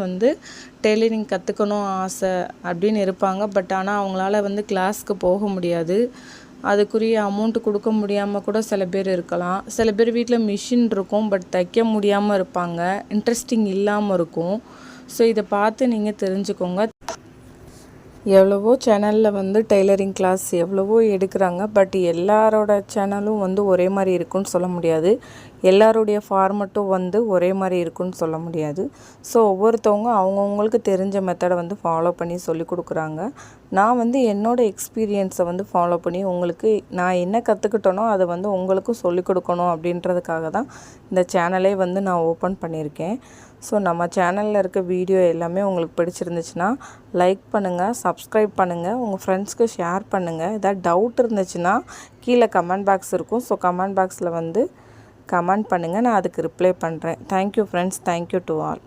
வந்து டெய்லரிங் கற்றுக்கணும் ஆசை அப்படின்னு இருப்பாங்க. பட் ஆனால் அவங்களால வந்து கிளாஸ்க்கு போக முடியாது. அதுக்குரிய அமௌண்ட்டு கொடுக்க முடியாமல் கூட சில பேர் இருக்கலாம். சில பேர் வீட்டில் மிஷின் இருக்கும், பட் தைக்க முடியாமல் இருப்பாங்க. இன்ட்ரெஸ்டிங் இல்லாமல் இருக்கும். ஸோ இதை பார்த்து நீங்கள் தெரிஞ்சுக்கோங்க. எவ்வளவோ சேனலில் வந்து டெய்லரிங் கிளாஸ் எவ்வளவோ எடுக்கிறாங்க. பட் எல்லாரோட சேனலும் வந்து ஒரே மாதிரி இருக்குன்னு சொல்ல முடியாது. எல்லாருடைய ஃபார்மட்டும் வந்து ஒரே மாதிரி இருக்குன்னு சொல்ல முடியாது. ஸோ ஒவ்வொருத்தவங்க அவங்கவுங்களுக்கு தெரிஞ்ச மெத்தடை வந்து ஃபாலோ பண்ணி சொல்லி கொடுக்குறாங்க. நான் வந்து என்னோடய எக்ஸ்பீரியன்ஸை வந்து ஃபாலோ பண்ணி உங்களுக்கு நான் என்ன கற்றுக்கிட்டேனோ அதை வந்து உங்களுக்கும் சொல்லிக் கொடுக்கணும் அப்படின்றதுக்காக தான் இந்த சேனலே வந்து நான் ஓப்பன் பண்ணியிருக்கேன். ஸோ நம்ம சேனலில் இருக்க வீடியோ எல்லாமே உங்களுக்கு பிடிச்சிருந்துச்சுன்னா லைக் பண்ணுங்கள், சப்ஸ்கிரைப் பண்ணுங்கள், உங்கள் ஃப்ரெண்ட்ஸ்க்கு ஷேர் பண்ணுங்கள். ஏதாவது டவுட் இருந்துச்சுன்னா கீழே கமெண்ட் பாக்ஸ் இருக்கும். ஸோ கமெண்ட் பாக்ஸில் வந்து கமெண்ட் பண்ணுங்கள், நான் அதுக்கு ரிப்ளை பண்ணுறேன். Thank you friends, thank you to all.